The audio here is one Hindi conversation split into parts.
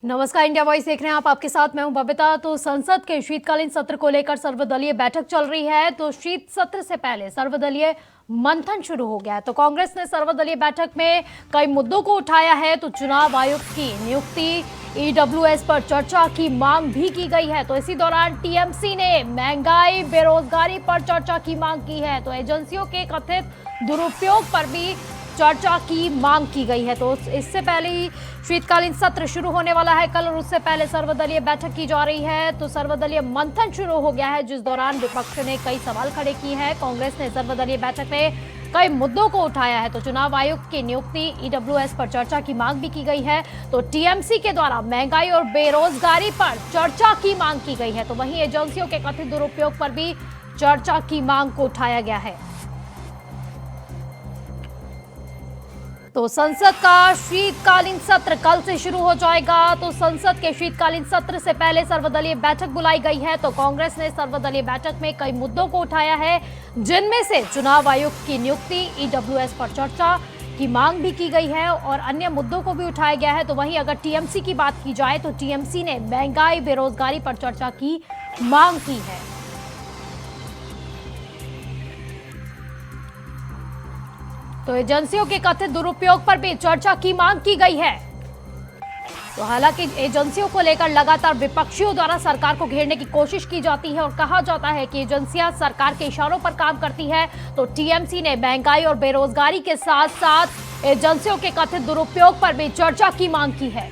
नमस्कार, इंडिया वॉइस देख रहे हैं आप। आपके साथ मैं हूं बबीता। तो संसद के शीतकालीन सत्र को लेकर सर्वदलीय बैठक चल रही है। तो शीत सत्र से पहले सर्वदलीय मंथन शुरू हो गया है। तो कांग्रेस ने सर्वदलीय बैठक में कई मुद्दों को उठाया है। तो चुनाव आयुक्त की नियुक्ति, ईडब्ल्यूएस पर चर्चा की मांग भी की गई है। तो इसी दौरान टीएमसी ने महंगाई, बेरोजगारी पर चर्चा की मांग की है। तो एजेंसियों के कथित दुरुपयोग पर भी चर्चा की मांग की गई है। तो इससे पहले ही शीतकालीन सत्र शुरू होने वाला है कल, और उससे पहले सर्वदलीय बैठक की जा रही है। तो सर्वदलीय मंथन शुरू हो गया है, जिस दौरान विपक्ष ने कई सवाल खड़े किए हैं। कांग्रेस ने सर्वदलीय बैठक में कई मुद्दों को उठाया है। तो चुनाव आयुक्त की नियुक्ति, ईडब्ल्यूएस पर चर्चा की मांग भी की गई है। तो टीएमसी के द्वारा महंगाई और बेरोजगारी पर चर्चा की मांग की गई है। तो वहीं एजेंसियों के कथित दुरुपयोग पर भी चर्चा की मांग को उठाया गया है। तो संसद का शीतकालीन सत्र कल से शुरू हो जाएगा। तो संसद के शीतकालीन सत्र से पहले सर्वदलीय बैठक बुलाई गई है। तो कांग्रेस ने सर्वदलीय बैठक में कई मुद्दों को उठाया है, जिनमें से चुनाव आयुक्त की नियुक्ति, ईडब्ल्यूएस पर चर्चा की मांग भी की गई है और अन्य मुद्दों को भी उठाया गया है। तो वहीं अगर टीएमसी की बात की जाए तो टीएमसी ने महंगाई, बेरोजगारी पर चर्चा की मांग की है। तो एजेंसियों के कथित दुरुपयोग पर भी चर्चा की मांग की गई है। तो हालांकि एजेंसियों को लेकर लगातार विपक्षियों द्वारा सरकार को घेरने की कोशिश की जाती है और कहा जाता है कि एजेंसियां सरकार के इशारों पर काम करती है। तो टीएमसी ने महंगाई और बेरोजगारी के साथ साथ एजेंसियों के कथित दुरुपयोग पर भी चर्चा की मांग की है।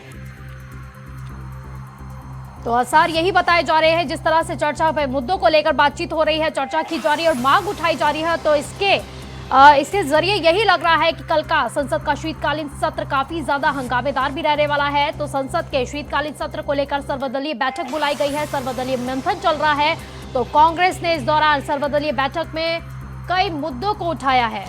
तो आसार यही बताए जा रहे हैं, जिस तरह से चर्चा पे मुद्दों को लेकर बातचीत हो रही है, चर्चा की जा रही है और मांग उठाई जा रही है। तो इसके जरिए यही लग रहा है कि कल का संसद का शीतकालीन सत्र काफी ज्यादा हंगामेदार भी रहने वाला है। तो संसद के शीतकालीन सत्र को लेकर सर्वदलीय बैठक बुलाई गई है, सर्वदलीय मंथन चल रहा है। तो कांग्रेस ने इस दौरान सर्वदलीय बैठक में कई मुद्दों को उठाया है।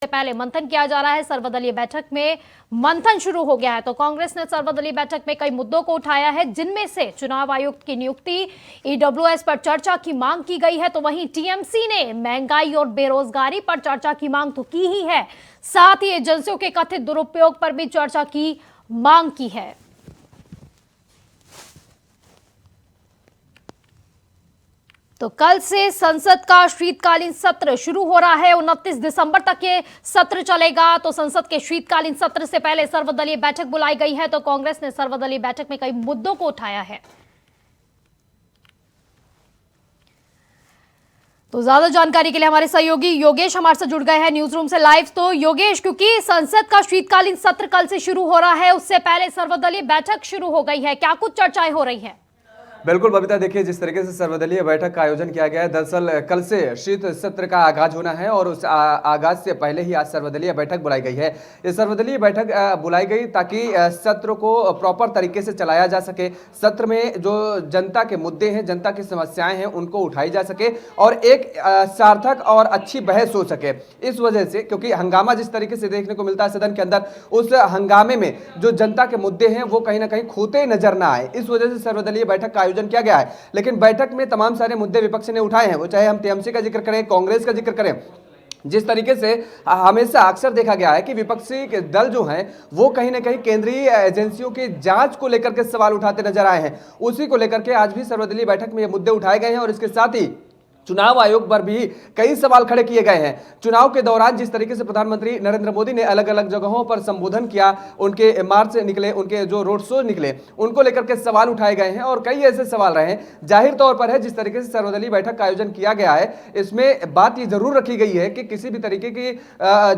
से पहले मंथन किया जा रहा है। सर्वदलीय बैठक में मंथन शुरू हो गया है। तो कांग्रेस ने सर्वदलीय बैठक में कई मुद्दों को उठाया है, जिनमें से चुनाव आयुक्त की नियुक्ति, ईडब्ल्यूएस पर चर्चा की मांग की गई है। तो वहीं टीएमसी ने महंगाई और बेरोजगारी पर चर्चा की मांग तो की ही है, साथ ही एजेंसियों के कथित दुरुपयोग पर भी चर्चा की मांग की है। तो कल से संसद का शीतकालीन सत्र शुरू हो रहा है। 29 दिसंबर तक ये सत्र चलेगा। तो संसद के शीतकालीन सत्र से पहले सर्वदलीय बैठक बुलाई गई है। तो कांग्रेस ने सर्वदलीय बैठक में कई मुद्दों को उठाया है। तो ज्यादा जानकारी के लिए हमारे सहयोगी योगेश हमारे से जुड़ गए हैं न्यूज रूम से लाइव। तो योगेश, क्योंकि संसद का शीतकालीन सत्र कल से शुरू हो रहा है, उससे पहले सर्वदलीय बैठक शुरू हो गई है, क्या कुछ चर्चाएं हो रही हैं? बिल्कुल बबीता, देखिए जिस तरीके से सर्वदलीय बैठक का आयोजन किया गया है, दरअसल कल से शीत सत्र का आगाज होना है और उस आगाज से पहले ही आज सर्वदलीय बैठक बुलाई गई है। ये सर्वदलीय बैठक बुलाई गई ताकि सत्र को प्रॉपर तरीके से चलाया जा सके, सत्र में जो जनता के मुद्दे हैं, जनता की समस्याएं हैं, उनको उठाई जा सके और एक सार्थक और अच्छी बहस हो सके। इस वजह से, क्योंकि हंगामा जिस तरीके से देखने को मिलता है सदन के अंदर, उस हंगामे में जो जनता के मुद्दे हैं वो कहीं ना कहीं खोते नजर ना आए, इस वजह से सर्वदलीय बैठक का आयोजन किया गया है। लेकिन बैठक में तमाम सारे मुद्दे विपक्ष ने उठाए हैं, वो चाहे हम टीएमसी का जिक्र करें, कांग्रेस का जिक्र करें। जिस तरीके से हमेशा अक्सर देखा गया है कि विपक्षी दल जो हैं वो कहीं ना कहीं केंद्रीय एजेंसियों की जांच को लेकर के सवाल उठाते नजर आए हैं, उसी को लेकर के आज भी सर्वदलीय बैठक में ये मुद्दे उठाए गए हैं। और इसके साथ ही चुनाव आयोग पर भी कई सवाल खड़े किए गए हैं। चुनाव के दौरान जिस तरीके से प्रधानमंत्री नरेंद्र मोदी ने अलग अलग जगहों पर संबोधन किया, उनके मार्च निकले, उनके जो रोड शो निकले, उनको लेकर के सवाल उठाए गए हैं और कई ऐसे सवाल रहे हैं। जाहिर तौर पर है जिस तरीके से सर्वदलीय बैठक का आयोजन किया गया है, इसमें बात ये जरूर रखी गई है कि किसी भी तरीके की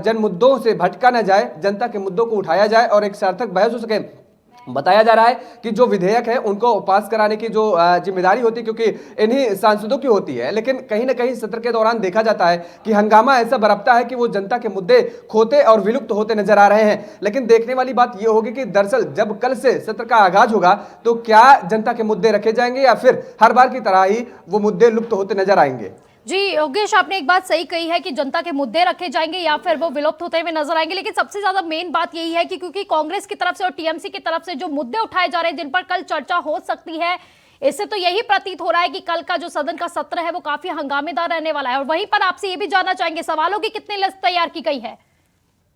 जन मुद्दों से भटका न जाए, जनता के मुद्दों को उठाया जाए और एक सार्थक बहस हो सके। बताया जा रहा है कि जो विधेयक है उनको पास कराने की जो जिम्मेदारी होती है, क्योंकि इन्हीं सांसदों की होती है, लेकिन कहीं ना कहीं सत्र के दौरान देखा जाता है कि हंगामा ऐसा बरपता है कि वो जनता के मुद्दे खोते और विलुप्त होते नजर आ रहे हैं। लेकिन देखने वाली बात यह होगी कि दरअसल जब कल से सत्र का आगाज होगा तो क्या जनता के मुद्दे रखे जाएंगे या फिर हर बार की तरह ही वो मुद्दे लुप्त होते नजर आएंगे। जी योगेश, आपने एक बात सही कही है कि जनता के मुद्दे रखे जाएंगे या फिर वो विलुप्त होते हुए नजर आएंगे, लेकिन सबसे ज्यादा मेन बात यही है कि क्योंकि कांग्रेस की तरफ से और टीएमसी की तरफ से जो मुद्दे उठाए जा रहे हैं जिन पर कल चर्चा हो सकती है, इससे तो यही प्रतीत हो रहा है कि कल का जो सदन का सत्र है वो काफी हंगामेदार रहने वाला है। और वहीं पर आपसे ये भी जानना चाहेंगे, सवालों की कितनी लिस्ट तैयार की गई है?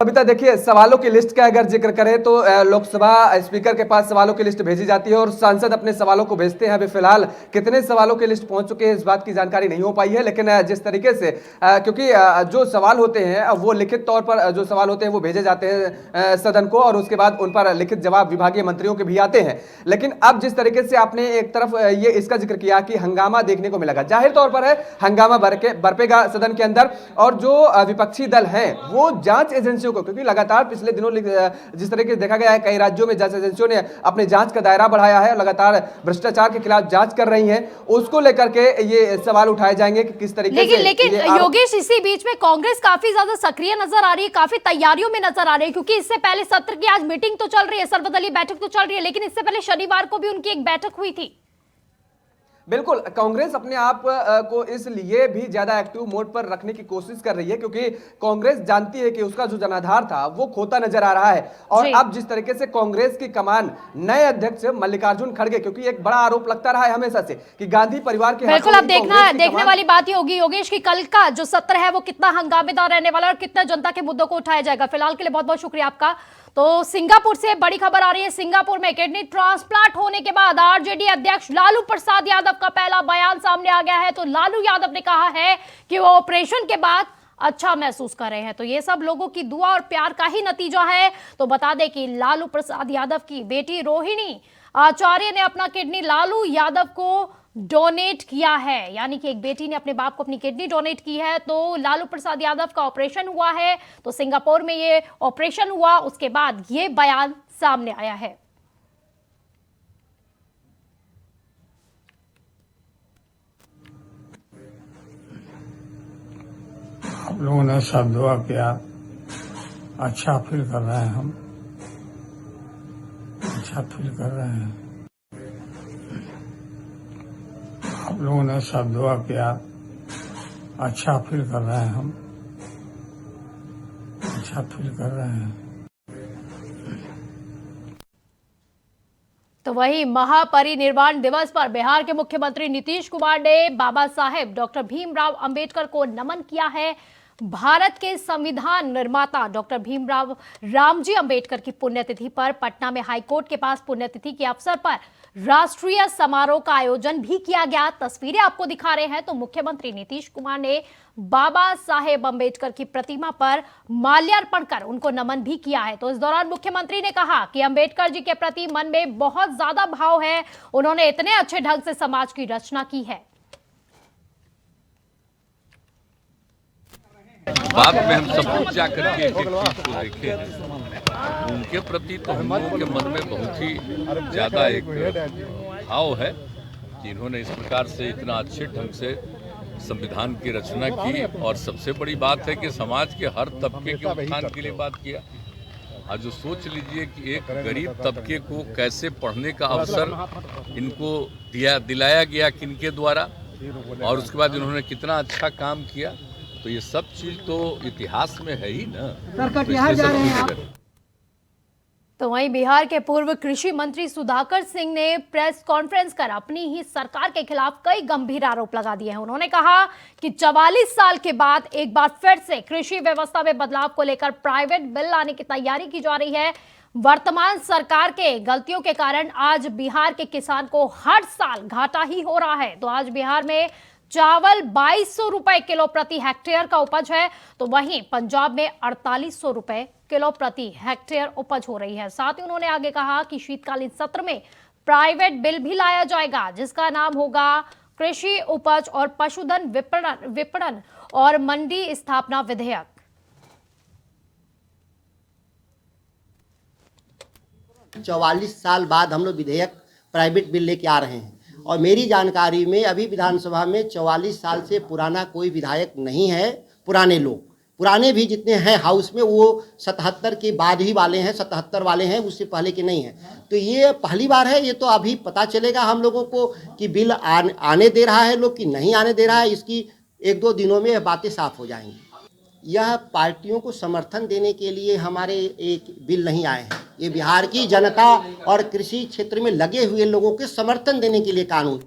बबीता देखिए, सवालों की लिस्ट का अगर जिक्र करें तो लोकसभा स्पीकर के पास सवालों की लिस्ट भेजी जाती है और सांसद अपने सवालों को भेजते हैं। अभी फिलहाल कितने सवालों की लिस्ट पहुंच चुके हैं इस बात की जानकारी नहीं हो पाई है, लेकिन जिस तरीके से क्योंकि जो सवाल होते हैं वो लिखित तौर पर जो सवाल होते हैं वो भेजे जाते हैं सदन को, और उसके बाद उन पर लिखित जवाब विभागीय मंत्रियों के भी आते हैं। लेकिन अब जिस तरीके से आपने एक तरफ ये इसका जिक्र किया कि हंगामा देखने को मिलेगा, जाहिर तौर पर है हंगामा बरपेगा सदन के अंदर, और जो विपक्षी दल हैं वो जांच एजेंसियों को, क्योंकि लगातार पिछले दिनों जिस तरीके से देखा गया है कई राज्यों में जांच एजेंसियों ने अपने जांच का दायरा बढ़ाया है, लगातार भ्रष्टाचार के खिलाफ जांच कर रही हैं, उसको लेकर के ये सवाल उठाए जाएंगे कि किस तरीके से। लेकिन योगेश, इसी बीच में कांग्रेस काफी ज्यादा सक्रिय नजर आ रही है, काफी तैयारियों में नजर आ रही है, क्योंकि इससे पहले सत्र की आज मीटिंग तो चल रही है, सर्वदलीय बैठक तो चल रही है, लेकिन इससे पहले शनिवार को भी उनकी एक बैठक हुई थी। बिल्कुल, कांग्रेस अपने आप को इसलिए भी ज्यादा एक्टिव मोड पर रखने की कोशिश कर रही है क्योंकि कांग्रेस जानती है कि उसका जो जनाधार था वो खोता नजर आ रहा है। और अब जिस तरीके से कांग्रेस की कमान नए अध्यक्ष मल्लिकार्जुन खड़गे, क्योंकि एक बड़ा आरोप लगता रहा है हमेशा से कि गांधी परिवार के बिल्कुल, अब देखने वाली बात ही होगी योगेश की कल का जो सत्र है वो कितना हंगामेदार रहने वाला है और कितना जनता के मुद्दों को उठाया जाएगा। फिलहाल के लिए बहुत बहुत शुक्रिया आपका। तो सिंगापुर से बड़ी खबर आ रही है। सिंगापुर में किडनी ट्रांसप्लांट होने के बाद आरजेडी अध्यक्ष लालू प्रसाद यादव का पहला बयान सामने आ गया है। तो लालू यादव ने कहा है कि वो ऑपरेशन के बाद अच्छा महसूस कर रहे हैं। तो ये सब लोगों की दुआ और प्यार का ही नतीजा है। तो बता दें कि लालू प्रसाद यादव की बेटी रोहिणी आचार्य ने अपना किडनी लालू यादव को डोनेट किया है, यानी कि एक बेटी ने अपने बाप को अपनी किडनी डोनेट की है। तो लालू प्रसाद यादव का ऑपरेशन हुआ है, तो सिंगापुर में ये ऑपरेशन हुआ, उसके बाद ये बयान सामने आया है। आप लोगों ने सब दुआ किया, अच्छा फील कर रहे हैं, हम अच्छा फील कर रहे हैं। आप लोगों ने सब दुआ किया, अच्छा फील कर रहे हैं, हम अच्छा फील कर रहे हैं। तो वही महापरिनिर्वाण दिवस पर बिहार के मुख्यमंत्री नीतीश कुमार ने बाबा साहेब डॉक्टर भीमराव अंबेडकर को नमन किया है। भारत के संविधान निर्माता डॉक्टर भीमराव रामजी अंबेडकर की पुण्यतिथि पर पटना में हाईकोर्ट के पास पुण्यतिथि के अवसर पर राष्ट्रीय समारोह का आयोजन भी किया गया। तस्वीरें आपको दिखा रहे हैं। तो मुख्यमंत्री नीतीश कुमार ने बाबा साहेब अंबेडकर की प्रतिमा पर माल्यार्पण कर उनको नमन भी किया है। तो इस दौरान मुख्यमंत्री ने कहा कि अंबेडकर जी के प्रति मन में बहुत ज्यादा भाव है, उन्होंने इतने अच्छे ढंग से समाज की रचना की है। बाद में हम सब कुछ जा करके एक चीज को देखे हैं, उनके प्रति तो हम लोगों के मन में बहुत ही ज्यादा एक भाव है कि इन्होंने इस प्रकार से इतना अच्छे ढंग से संविधान की रचना की, और सबसे बड़ी बात है कि समाज के हर तबके के उत्थान के लिए बात किया। आज जो सोच लीजिए कि एक गरीब तबके को कैसे पढ़ने का अवसर इनको दिलाया गया किनके द्वारा, और उसके बाद इन्होंने कितना अच्छा काम किया। तो ये सब चीज तो इतिहास में है ही ना। तो वहीं बिहार के पूर्व कृषि मंत्री सुधाकर सिंह ने प्रेस कॉन्फ्रेंस कर अपनी ही सरकार के खिलाफ कई गंभीर आरोप लगा दिए हैं। उन्होंने कहा कि 44 साल के बाद एक बार फिर से कृषि व्यवस्था में बदलाव को लेकर प्राइवेट बिल लाने की तैयारी की जा रही है। वर्तमान सरकार के गलतियों के कारण आज बिहार के किसान को हर साल घाटा ही हो रहा है। तो आज बिहार में चावल 2200 रुपए किलो प्रति हेक्टेयर का उपज है, तो वहीं पंजाब में 4800 रुपए किलो प्रति हेक्टेयर उपज हो रही है। साथ ही उन्होंने आगे कहा कि शीतकालीन सत्र में प्राइवेट बिल भी लाया जाएगा, जिसका नाम होगा कृषि उपज और पशुधन विपणन और मंडी स्थापना विधेयक। चौवालीस साल बाद हम लोग विधेयक प्राइवेट बिल लेके आ रहे हैं, और मेरी जानकारी में अभी विधानसभा में 44 साल से पुराना कोई विधायक नहीं है। पुराने भी जितने हैं हाउस में वो 77 के बाद ही वाले हैं, 77 वाले हैं, उससे पहले के नहीं हैं। तो ये पहली बार है, ये तो अभी पता चलेगा हम लोगों को कि बिल आने दे रहा है लोग कि नहीं आने दे रहा है। इसकी एक दो दिनों में यह बातें साफ हो जाएंगी। यह पार्टियों को समर्थन देने के लिए हमारे एक बिल नहीं आए हैं, ये बिहार की जनता और कृषि क्षेत्र में लगे हुए लोगों के समर्थन देने के लिए कानून।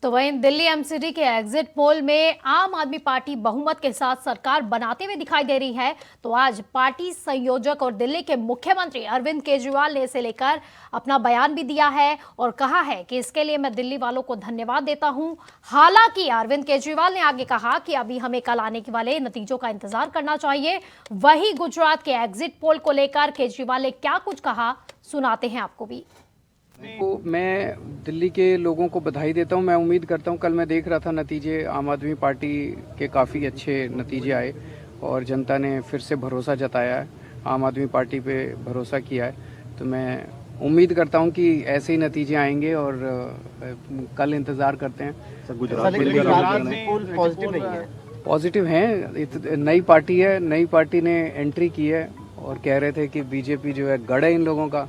तो वहीं दिल्ली एमसीडी के एग्जिट पोल में आम आदमी पार्टी बहुमत के साथ सरकार बनाते हुए दिखाई दे रही है। तो आज पार्टी संयोजक और दिल्ली के मुख्यमंत्री अरविंद केजरीवाल ने इसे लेकर अपना बयान भी दिया है और कहा है कि इसके लिए मैं दिल्ली वालों को धन्यवाद देता हूं। हालांकि अरविंद केजरीवाल ने आगे कहा कि अभी हमें कल आने वाले नतीजों का इंतजार करना चाहिए। वहीं गुजरात के एग्जिट पोल को लेकर केजरीवाल ने क्या कुछ कहा, सुनाते हैं आपको भी। तो मैं दिल्ली के लोगों को बधाई देता हूं। मैं उम्मीद करता हूं, कल मैं देख रहा था नतीजे, आम आदमी पार्टी के काफ़ी अच्छे नतीजे आए और जनता ने फिर से भरोसा जताया है, आम आदमी पार्टी पे भरोसा किया है। तो मैं उम्मीद करता हूं कि ऐसे ही नतीजे आएंगे और कल इंतज़ार करते हैं। गुजरात में पॉजिटिव नहीं है, पॉजिटिव हैं। नई पार्टी है, नई पार्टी ने एंट्री की है और कह रहे थे कि बीजेपी जो है गढ़ है इन लोगों का।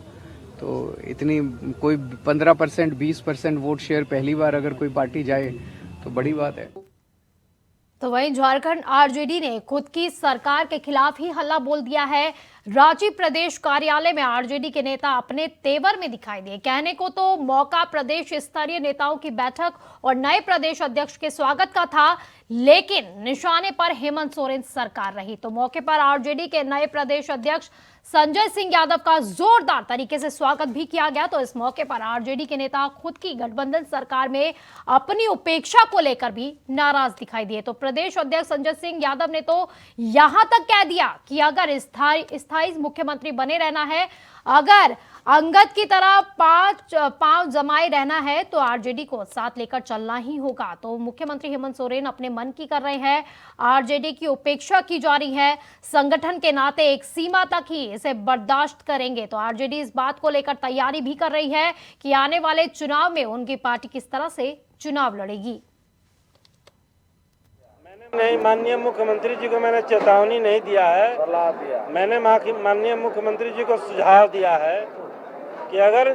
तो इतनी कोई 15% 20% वोट शेयर पहली बार अगर कोई पार्टी जाए तो बड़ी बात है। तो वहीं झारखंड आरजेडी ने खुद की सरकार के खिलाफ ही हल्ला बोल दिया है। रांची प्रदेश कार्यालय में आरजेडी के नेता अपने तेवर में दिखाई दिए। कहने को तो मौका प्रदेश स्तरीय नेताओं की बैठक और नए प्रदेश अध्यक्ष के स्वागत का था, लेकिन निशाने पर हेमंत सोरेन सरकार रही। तो मौके पर आरजेडी के नए प्रदेश अध्यक्ष संजय सिंह यादव का जोरदार तरीके से स्वागत भी किया गया। तो इस मौके पर आरजेडी के नेता खुद की गठबंधन सरकार में अपनी उपेक्षा को लेकर भी नाराज दिखाई दिए। तो प्रदेश अध्यक्ष संजय सिंह यादव ने तो यहां तक कह दिया कि अगर स्थायी मुख्यमंत्री बने रहना है, अगर अंगद की तरह पांव जमाए रहना है तो आरजेडी को साथ लेकर चलना ही होगा। तो मुख्यमंत्री हेमंत सोरेन अपने मन की कर रहे हैं, आरजेडी की उपेक्षा की जा रही है, संगठन के नाते एक सीमा तक ही इसे बर्दाश्त करेंगे। तो आरजेडी इस बात को लेकर तैयारी भी कर रही है कि आने वाले चुनाव में उनकी पार्टी किस तरह से चुनाव लड़ेगी। नहीं, माननीय मुख्यमंत्री जी को मैंने चेतावनी नहीं दिया है, सलाह दिया। मैंने माननीय मुख्यमंत्री जी को सुझाव दिया है कि अगर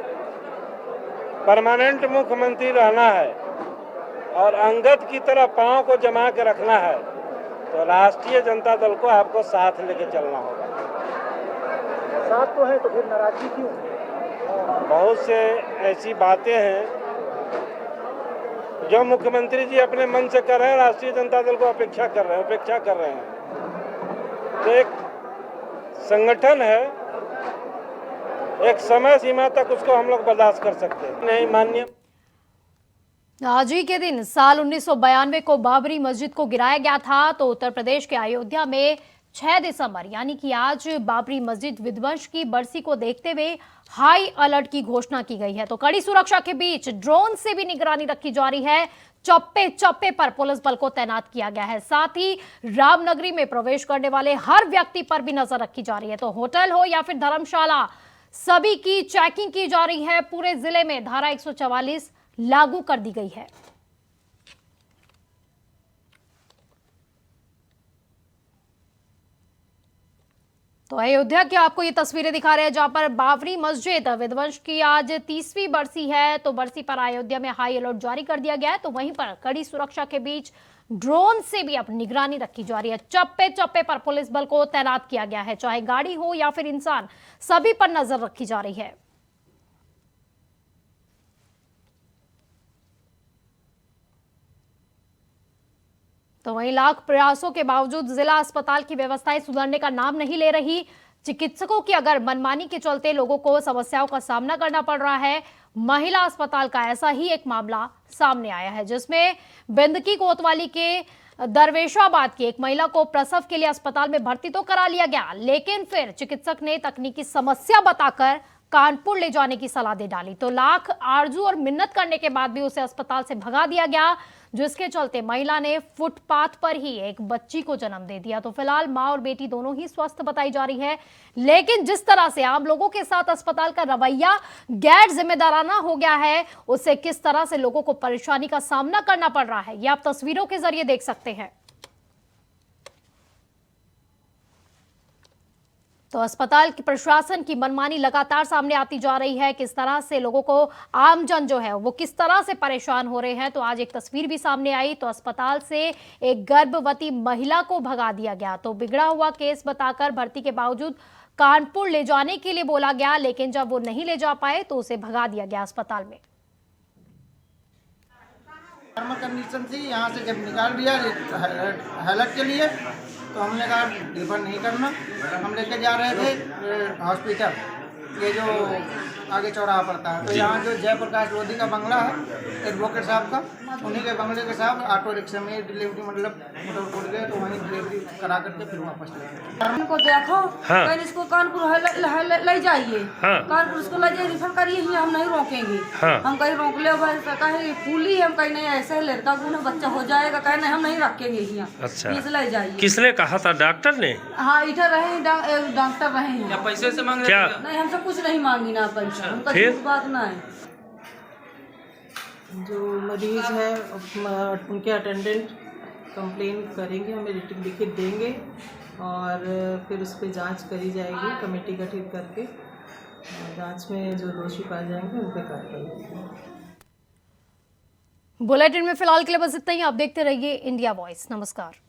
परमानेंट मुख्यमंत्री रहना है और अंगद की तरह पांव को जमा के रखना है तो राष्ट्रीय जनता दल को आपको साथ लेके चलना होगा। साथ तो है तो फिर नाराजगी क्यों? बहुत से ऐसी बातें हैं जो मुख्यमंत्री जी अपने मन से कर रहे हैं, राष्ट्रीय जनता दल को उपेक्षा कर रहे हैं। तो एक संगठन है, एक समय सीमा तक उसको हम लोग बर्दाश्त कर सकते हैं। नहीं माननीय। आज ही के दिन साल 1992 को बाबरी मस्जिद को गिराया गया था। तो उत्तर प्रदेश के अयोध्या में 6 दिसंबर यानी कि आज बाबरी मस्जिद विध्वंस की बरसी को देखते हुए हाई अलर्ट की घोषणा की गई है। तो कड़ी सुरक्षा के बीच ड्रोन से भी निगरानी रखी जा रही है। चौप्पे चौप्पे पर पुलिस बल को तैनात किया गया है। साथ ही रामनगरी में प्रवेश करने वाले हर व्यक्ति पर भी नजर रखी जा रही है। तो होटल हो या फिर धर्मशाला, सभी की चेकिंग की जा रही है। पूरे जिले में धारा 144 लागू कर दी गई है। तो अयोध्या की आपको ये तस्वीरें दिखा रहे हैं जहां पर बाबरी मस्जिद विध्वंस की आज 30वीं बरसी है। तो बरसी पर अयोध्या में हाई अलर्ट जारी कर दिया गया है। तो वहीं पर कड़ी सुरक्षा के बीच ड्रोन से भी अब निगरानी रखी जा रही है। चप्पे चप्पे पर पुलिस बल को तैनात किया गया है, चाहे गाड़ी हो या फिर इंसान, सभी पर नजर रखी जा रही है। तो वहीं लाख प्रयासों के बावजूद जिला अस्पताल की व्यवस्थाएं सुधरने का नाम नहीं ले रही। चिकित्सकों की अगर मनमानी के चलते लोगों को समस्याओं का सामना करना पड़ रहा है। महिला अस्पताल का ऐसा ही एक मामला सामने आया है जिसमें बिंदकी कोतवाली के दरवेशाबाद की एक महिला को प्रसव के लिए अस्पताल में भर्ती तो करा लिया गया, लेकिन फिर चिकित्सक ने तकनीकी समस्या बताकर कानपुर ले जाने की सलाह दे डाली। तो लाख आरजू और मिन्नत करने के बाद भी उसे अस्पताल से भगा दिया गया, जिसके चलते महिला ने फुटपाथ पर ही एक बच्ची को जन्म दे दिया। तो फिलहाल मां और बेटी दोनों ही स्वस्थ बताई जा रही है, लेकिन जिस तरह से आम लोगों के साथ अस्पताल का रवैया गैर जिम्मेदाराना हो गया है, उससे किस तरह से लोगों को परेशानी का सामना करना पड़ रहा है, ये आप तस्वीरों के जरिए देख सकते हैं। तो अस्पताल की प्रशासन की मनमानी लगातार सामने आती जा रही है। किस तरह से लोगों को, आमजन जो है वो किस तरह से परेशान हो रहे हैं। तो आज एक तस्वीर भी सामने आई, तो अस्पताल से एक गर्भवती महिला को भगा दिया गया। तो बिगड़ा हुआ केस बताकर भर्ती के बावजूद कानपुर ले जाने के लिए बोला गया, लेकिन जब वो नहीं ले जा पाए तो उसे भगा दिया गया अस्पताल में। नॉर्मल कंडीशन थी, यहाँ से जब निकाल दिया हालत के लिए तो हमने कहा रिफर नहीं करना। हम लेके जा रहे थे हॉस्पिटल, ये जो आगे चौराहा पड़ता है, तो यहाँ जो जयप्रकाश लोधी का बंगला है एडवोकेट साहब का, उन्हीं के बंगले के साथ ऑटो रिक्शा में डिलीवरी मतलब मोटर उड़ गए, तो वहीं डिलीवरी करा करके फिर वापस ले गए। उनको देखो कहीं इसको कानपुर ले जाइए, कानपुर इसको ले जाइए, रिफर करिए, हम नहीं रोकेंगे। हम कहीं रोक ले कहीं पुली, हम कहीं नहीं, ऐसे लड़का को बच्चा हो जाएगा, कहीं नहीं, हम नहीं रखेंगे यहाँ। अच्छा, ले जाइए। किसने कहा था? डॉक्टर ने? हाँ, इधर रहे डॉक्टर रहे हैं। क्या पैसे से मांग क्या? नहीं, हमसे कुछ नहीं मांगी ना पैसा, उनका झूठ बात ना है। जो मरीज है उनके अटेंडेंट कंप्लेन करेंगे, हमें रिटन लिखित देंगे और फिर उस पर जांच करी जाएगी कमेटी गठित करके। जांच में जो दोषी पाए जाएंगे उन पर कार्रवाई होगी। बुलेटिन में फिलहाल के लिए बस इतना ही। आप देखते रहिए इंडिया वॉइस। नमस्कार।